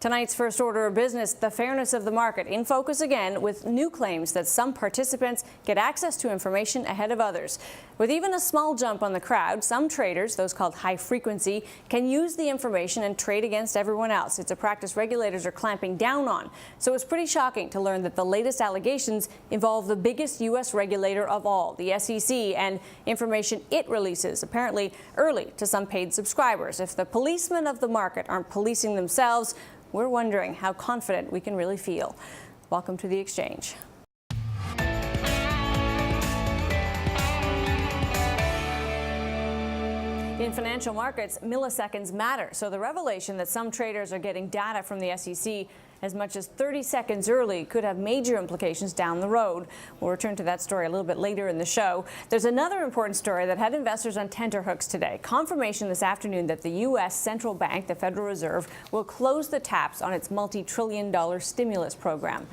Tonight's first order of business, the fairness of the market, in focus again with new claims that some participants get access to information ahead of others. With even a small jump on the crowd, some traders, those called high frequency, can use the information and trade against everyone else. It's a practice regulators are clamping down on. So it's pretty shocking to learn that the latest allegations involve the biggest U.S. regulator of all, the SEC, and information it releases, apparently early to some paid subscribers. If the policemen of the market aren't policing themselves, we're wondering how confident we can really feel. Welcome to The Exchange. In financial markets, milliseconds matter. So the revelation that some traders are getting data from the SEC as much as 30 seconds early could have major implications down the road. We'll return to that story a little bit later in the show. There's another important story that had investors on tenterhooks today. Confirmation this afternoon that the U.S. Central Bank, the Federal Reserve, will close the taps on its multi-trillion-dollar stimulus program.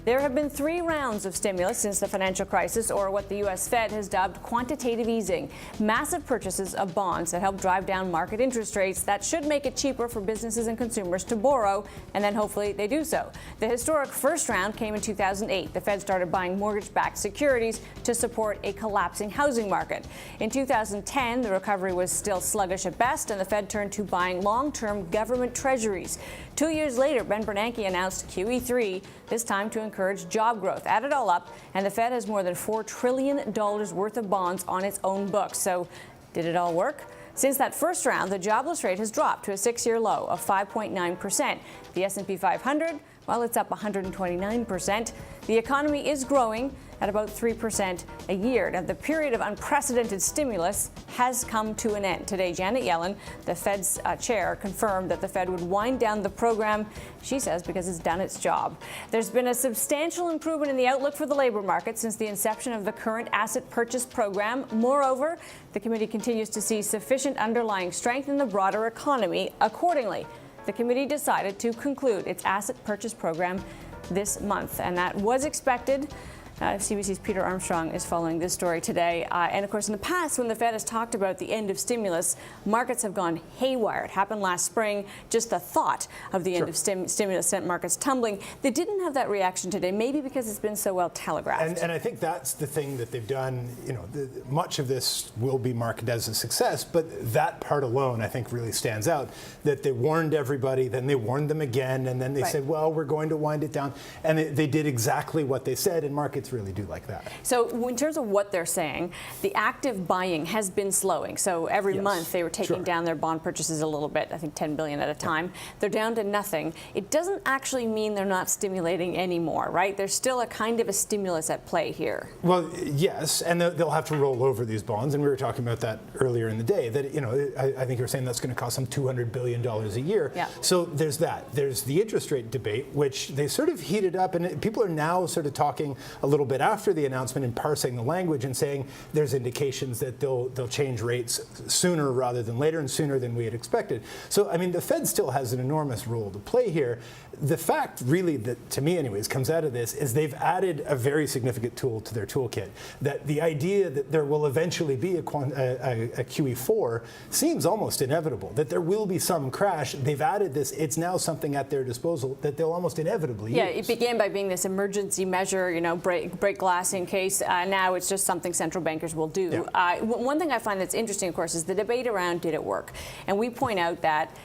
There have been 3 rounds of stimulus since the financial crisis, or what the U.S. Fed has dubbed quantitative easing. Massive purchases of bonds that help drive down market interest rates that should make it cheaper for businesses and consumers to borrow, and then hopefully they do so. The historic first round came in 2008. The Fed started buying mortgage-backed securities to support a collapsing housing market. In 2010, the recovery was still sluggish at best, and the Fed turned to buying long-term government treasuries. 2 years later, Ben Bernanke announced QE3, this time to encourage job growth. Add it all up, and the Fed has more than $4 trillion worth of bonds on its own books. So did it all work? Since that first round, the jobless rate has dropped to a 6-year low of 5.9%. The S&P 500, well, it's up 129%. The economy is growing at about 3% a year. Now, the period of unprecedented stimulus has come to an end. Today, Janet Yellen, the Fed's chair, confirmed that the Fed would wind down the program, she says, because it's done its job. There's been a substantial improvement in the outlook for the labor market since the inception of the current asset purchase program. Moreover, the committee continues to see sufficient underlying strength in the broader economy. Accordingly, the committee decided to conclude its asset purchase program this month, and that was expected. CBC's Peter Armstrong is following this story today. And of course, in the past, when the Fed has talked about the end of stimulus, markets have gone haywire. It happened last spring. Just the thought of the end of stimulus sent markets tumbling. They didn't have that reaction today, maybe because it's been so well telegraphed. And I think that's the thing that they've done. You know, much of this will be marketed as a success, but that part alone, I think, really stands out. That they warned everybody, then they warned them again, and then they said, well, we're going to wind it down. And they did exactly what they said, and markets really do like that. So in terms of what they're saying, the active buying has been slowing. So every month they were taking down their bond purchases a little bit, I think 10 billion at a time. They're down to nothing. It doesn't actually mean they're not stimulating anymore, right? There's still a kind of a stimulus at play here. Well, yes, and they'll have to roll over these bonds, and we were talking about that earlier in the day, that, you know, I think you were saying that's going to cost them $200 billion a year. Yeah. So there's that. There's the interest rate debate, which they sort of heated up, and people are now sort of talking a little bit after the announcement and parsing the language and saying there's indications that they'll change rates sooner rather than later, and sooner than we had expected. So, I mean, the Fed still has an enormous role to play here. The fact really that, to me anyways, comes out of this is they've added a very significant tool to their toolkit. That the idea that there will eventually be a QE4 seems almost inevitable, that there will be some crash. They've added this. It's now something at their disposal that they'll almost inevitably use. It began by being this emergency measure, you know, break glass in case. Now it's just something central bankers will do. One thing I find that's interesting, of course, is the debate around did it work? And we point out that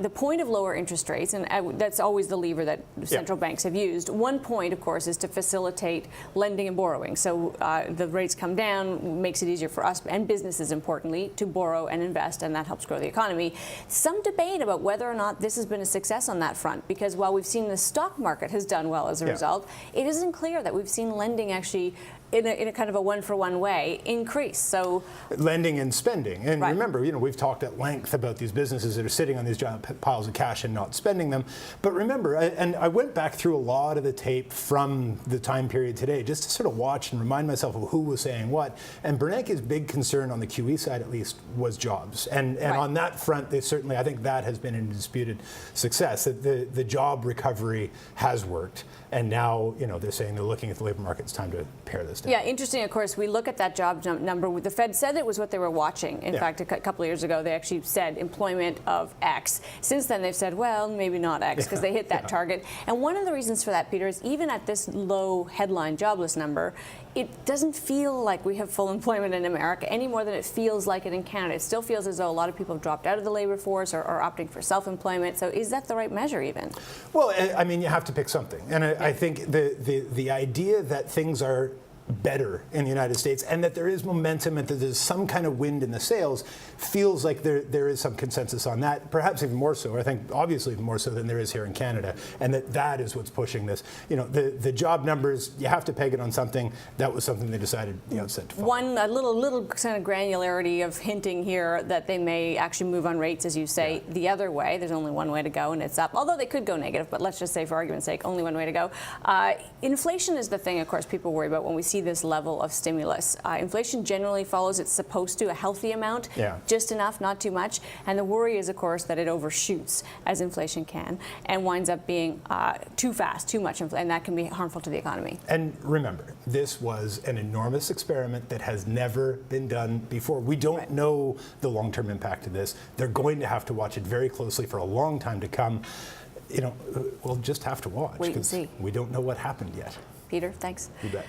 the point of lower interest rates, and that's always the lever that central banks have used. One point, of course, is to facilitate lending and borrowing. So the rates come down, makes it easier for us and businesses, importantly, to borrow and invest, and that helps grow the economy. Some debate about whether or not this has been a success on that front, because while we've seen the stock market has done well as a result, it isn't clear that we've seen lending actually in a kind of a one-for-one way increase. So lending and spending. And remember, you know, we've talked at length about these businesses that are sitting on these giant piles of cash and not spending them. But remember, and I went back through a lot of the tape from the time period today just to sort of watch and remind myself of who was saying what. And Bernanke's big concern on the QE side, at least, was jobs. And on that front, they certainly, I think that has been a disputed success. That the job recovery has worked. And now, they're saying they're looking at the labor market. It's time to pare this down. Yeah, interesting, of course, we look at that job number. The Fed said it was what they were watching. In fact, a couple of years ago, they actually said employment of X. Since then, they've said, well, maybe not X, because they hit that target. And one of the reasons for that, Peter, is even at this low headline jobless number, it doesn't feel like we have full employment in America any more than it feels like it in Canada. It still feels as though a lot of people have dropped out of the labor force or are opting for self-employment. So is that the right measure even? Well, I mean, you have to pick something. And I think the idea that things are better in the United States and that there is momentum and that there's some kind of wind in the sails feels like there is some consensus on that, perhaps even more so. I think obviously even more so than there is here in Canada, and that is what's pushing this. The job numbers, you have to peg it on something. That was something they decided at the outset to follow. A little kind of granularity of hinting here that they may actually move on rates, as you say, the other way. There's only one way to go, and it's up. Although they could go negative, but let's just say for argument's sake, only one way to go. Inflation is the thing, of course, people worry about when we see this level of stimulus. Inflation generally follows it's supposed to, a healthy amount, just enough, not too much. And the worry is, of course, that it overshoots, as inflation can, and winds up being too fast, too much, and that can be harmful to the economy. And remember, this was an enormous experiment that has never been done before. We don't know the long-term impact of this. They're going to have to watch it very closely for a long time to come. We'll just have to watch Wait and see. we don't know what happened yet. Peter, thanks. You bet.